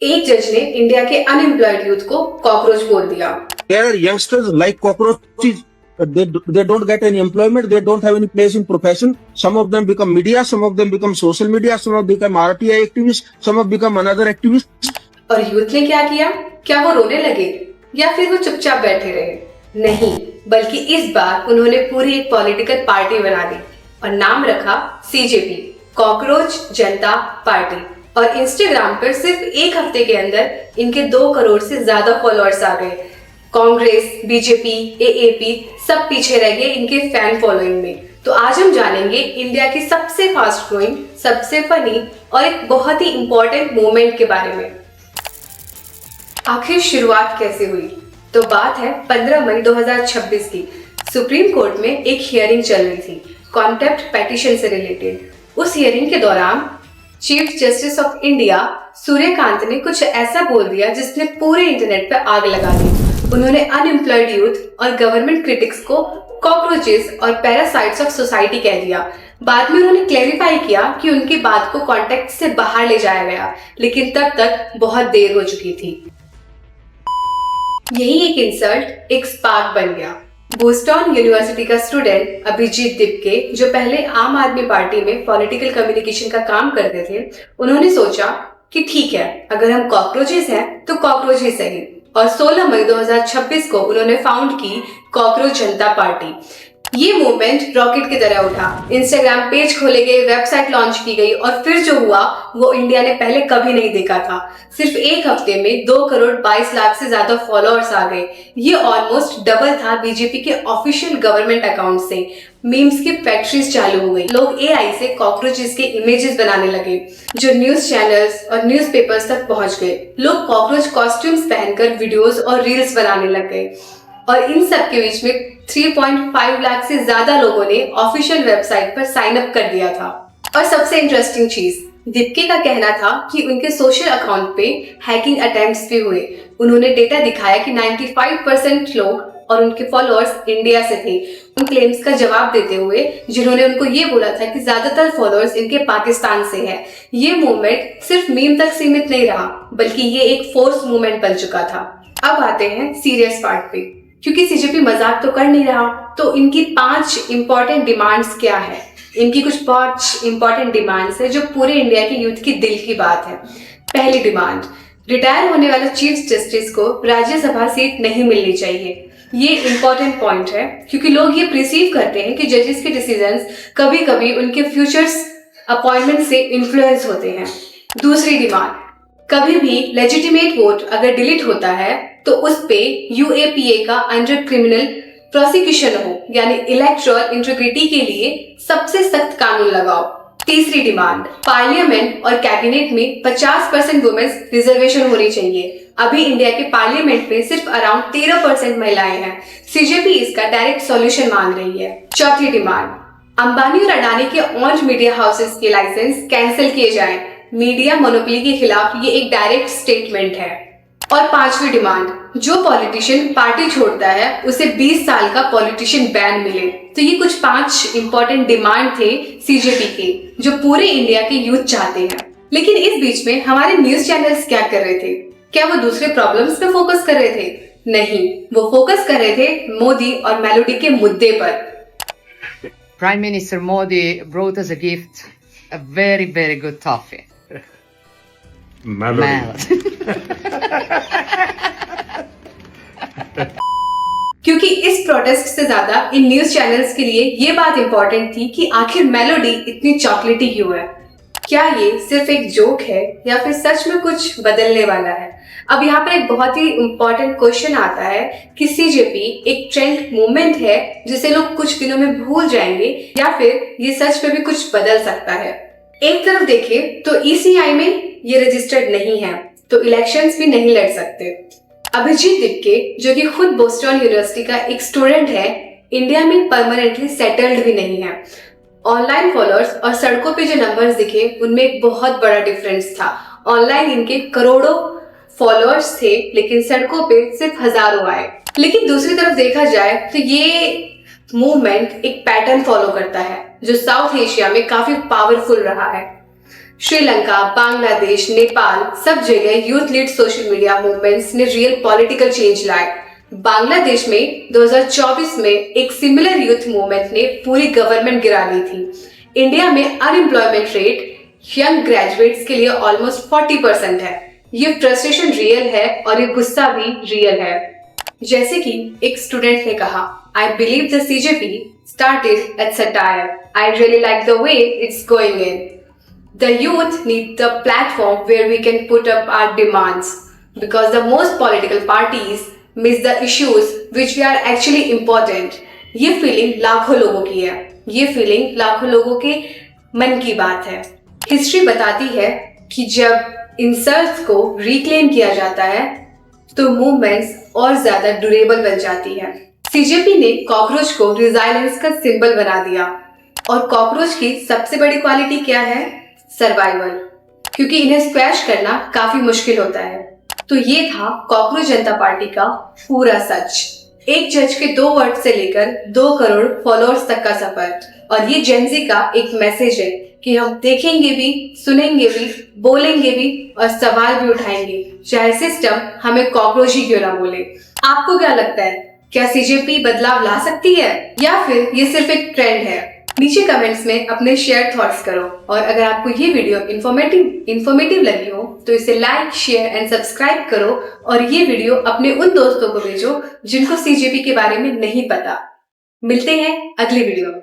एक जज ने इंडिया के अनएम्प्लॉयड यूथ को कॉकरोच बोल दिया। There are youngsters like cockroaches. They don't get any employment. They don't have any place in profession. Some of them become media. Some of them become social media. Some of them become RTI activists. Some have become another activist. और youth ने क्या किया? क्या वो रोने लगे या फिर वो चुपचाप बैठे रहे? नहीं, बल्कि इस बार उन्होंने पूरी एक पॉलिटिकल पार्टी बना दी और नाम रखा CJP, कॉकरोच जनता पार्टी। और इंस्टाग्राम पर सिर्फ एक हफ्ते के अंदर इनके 2 करोड़ से ज्यादा फॉलोअर्स आ गए। कांग्रेस, बीजेपी, AAP सब पीछे रह गए इनके फैन फॉलोइंग में। तो आज हम जानेंगे इंडिया की सबसे फास्ट ग्रोइंग, सबसे फनी और एक बहुत ही इंपॉर्टेंट मूवमेंट के बारे में। आखिर शुरुआत कैसे हुई? तो बात है 15 मई 2026 की। सुप्रीम कोर्ट में एक हियरिंग चल रही थी कॉन्टेम्प्ट पिटीशन से रिलेटेड। उस हियरिंग के दौरान chief justice of India Suryakant ने कुछ ऐसा बोल दिया जिसने पूरे इंटरनेट पर आग लगा दी। उन्होंने अनएम्प्लॉयड यूथ और गवर्नमेंट क्रिटिक्स को कॉकरोचेस और पैरासाइट्स ऑफ सोसाइटी कह दिया। बाद में उन्होंने क्लेरिफाई किया कि उनकी बात को कॉन्टेक्स्ट से बाहर ले जाया गया, लेकिन तब तक बहुत देर हो चुकी थी। यही एक इंसल्ट एक स्पार्क बन गया। बोस्टन यूनिवर्सिटी का स्टूडेंट अभिजीत दिपके, जो पहले आम आदमी पार्टी में पॉलिटिकल कम्युनिकेशन का काम करते थे, उन्होंने सोचा कि ठीक है, अगर हम कॉकरोचेस हैं तो कॉकरोच ही सही। और 16 मई 2026 को उन्होंने फाउंड की कॉकरोच जनता पार्टी। ये मूवमेंट रॉकेट की तरह उठा। इंस्टाग्राम पेज खोले गए, वेबसाइट लॉन्च की गई और फिर जो हुआ वो इंडिया ने पहले कभी नहीं देखा था। सिर्फ एक हफ्ते में 2 करोड़ 22 लाख से ज्यादा फॉलोअर्स आ गए। ये ऑलमोस्ट डबल था बीजेपी के ऑफिशियल गवर्नमेंट अकाउंट से। मीम्स की फैक्ट्रीज चालू हो गई। लोग AI से कॉकरोचेस के इमेजेस बनाने लगे जो न्यूज चैनल्स और न्यूज़पेपर्स तक पहुंच गए। लोग कॉकरोच कॉस्ट्यूम्स पहनकर वीडियोस और रील्स बनाने लग गए। और इन सब के बीच में 3.5 लाख से ज्यादा लोगों ने ऑफिशियल वेबसाइट पर साइन अप कर दिया था। और सबसे इंटरेस्टिंग चीज, दीपिका का कहना था कि उनके सोशल अकाउंट पे हैकिंग अटेम्प्ट्स भी हुए। उन्होंने डेटा दिखाया कि 95% लोग और उनके फॉलोअर्स इंडिया से थे। उन क्लेम्स का जवाब देते हुए जिन्होंने उनको ये बोला था कि ज्यादातर फॉलोअर्स इनके पाकिस्तान से हैं। ये मूवमेंट सिर्फ मीम तक सीमित नहीं रहा, बल्कि ये एक फोर्स मूवमेंट बन चुका था। अब आते हैं सीरियस पार्ट पे, क्योंकि CJP मजाक तो कर नहीं रहा। तो इनकी 5 इंपॉर्टेंट डिमांड्स क्या है? इनकी कुछ 5 इंपॉर्टेंट डिमांड्स है जो पूरे इंडिया के यूथ की दिल की बात है। पहली डिमांड, रिटायर होने वाले चीफ जस्टिस को राज्यसभा सीट नहीं मिलनी चाहिए। ये इंपॉर्टेंट पॉइंट है क्योंकि लोग ये प्रिसीव करते हैं कि जजेस के डिसीजंस कभी कभी उनके फ्यूचर्स अपॉइंटमेंट से इन्फ्लुएंस होते हैं। दूसरी डिमांड, कभी भी लेजिटिमेट वोट अगर डिलीट होता है तो उस पे UAPA का अंडर क्रिमिनल प्रोसिक्यूशन हो, यानी इलेक्टोरल इंटीग्रिटी के लिए सबसे सख्त कानून लगाओ। तीसरी डिमांड, पार्लियामेंट और कैबिनेट में 50% वुमेन्स रिजर्वेशन होनी चाहिए। अभी इंडिया के पार्लियामेंट में सिर्फ अराउंड 13% महिलाएं हैं। CJP इसका डायरेक्ट सॉल्यूशन मांग रही है। चौथी डिमांड, अंबानी और अडानी के ऑन्ड मीडिया हाउसेस के लाइसेंस कैंसिल किए जाएं। मीडिया मोनोपोली के खिलाफ ये एक डायरेक्ट स्टेटमेंट है। और पांचवी डिमांड, जो पॉलिटिशियन पार्टी छोड़ता है उसे 20 साल का पॉलिटिशियन बैन मिले। तो ये कुछ 5 इंपॉर्टेंट डिमांड थे CJP के, जो पूरे इंडिया के यूथ चाहते हैं। लेकिन इस बीच में हमारे न्यूज चैनल्स क्या कर रहे थे? क्या वो दूसरे प्रॉब्लम्स पे फोकस कर रहे थे? नहीं, वो फोकस कर रहे थे मोदी और मेलोडी के मुद्दे पर। Prime Minister Modi brought us a gift, a very, very good toffee. Melody. क्योंकि इस प्रोटेस्ट से ज्यादा इन न्यूज चैनल्स के लिए ये बात इंपॉर्टेंट थी कि आखिर मेलोडी इतनी चॉकलेटी क्यों है? क्या ये सिर्फ एक जोक है या फिर सच में कुछ बदलने वाला है? अब यहाँ पर एक बहुत ही इंपॉर्टेंट क्वेश्चन आता है कि CJP एक ट्रेंड मूवमेंट है जिसे लोग कुछ दिनों में भूल जाएंगे, या फिर ये सच में भी कुछ बदल सकता है? एक तरफ देखें तो ECI में ये रजिस्टर्ड नहीं है, तो इलेक्शंस भी नहीं लड़ सकते। अभिजीत दिपके, जो कि खुद बोस्टन यूनिवर्सिटी का एक स्टूडेंट है, इंडिया में परमानेंटली सेटल्ड भी नहीं है। ऑनलाइन फॉलोअर्स और सड़कों पे जो नंबर्स दिखे उनमें एक बहुत बड़ा डिफरेंस था। ऑनलाइन इनके करोड़ों फॉलोअर्स थे, लेकिन सड़कों पे सिर्फ हजारों आए। लेकिन दूसरी तरफ देखा जाए तो ये मूवमेंट एक पैटर्न फॉलो करता है जो साउथ एशिया में काफी पावरफुल रहा है। श्रीलंका, बांग्लादेश, नेपाल, सब जगह youth lead social media movements ने रियल पॉलिटिकल चेंज लाए। बांग्लादेश में 2024 में एक सिमिलर यूथ मूवमेंट ने पूरी गवर्नमेंट गिरा दी थी। इंडिया में अनएम्प्लॉयमेंट रेट यंग ग्रेजुएट्स के लिए ऑलमोस्ट 40% है। ये फ्रस्ट्रेशन रियल है और ये गुस्सा भी रियल है। जैसे कि एक स्टूडेंट ने कहा, I believe the CJP started at satire. I really like the way it's going in. The youth need the platform where we can put up our demands because the most political parties miss the issues which are actually important. ये feeling लाखों लोगों की है, ये feeling लाखों लोगों के मन की बात है। हिस्ट्री बताती है कि जब इंसल्ट्स को रिक्लेम किया जाता है तो मूवमेंट्स और ज्यादा ड्यूरेबल बन जाती है। CJP ने कॉकरोच को रिजाइलेंस का सिंबल बना दिया और कॉकरोच की सबसे बड़ी क्वालिटी क्या है? सर्वाइवल, क्योंकि इन्हें स्क्वैश करना काफी मुश्किल होता है। तो ये था कॉकरोच जनता पार्टी का पूरा सच। एक जज के 2 वर्ड से लेकर 2 करोड़ फॉलोअर्स तक का सफर। और ये जेनजी का एक मैसेज है कि हम देखेंगे भी, सुनेंगे भी, बोलेंगे भी और सवाल भी उठाएंगे, चाहे सिस्टम हमें कॉकरोच ही क्यों ना बोले। आपको क्या लगता है, क्या CJP बदलाव ला सकती है या फिर ये सिर्फ एक ट्रेंड है? नीचे कमेंट्स में अपने शेयर थॉट्स करो और अगर आपको ये वीडियो इन्फॉर्मेटिव लगी हो तो इसे लाइक, शेयर एंड सब्सक्राइब करो और ये वीडियो अपने उन दोस्तों को भेजो जिनको CJP के बारे में नहीं पता। मिलते हैं अगली वीडियो में।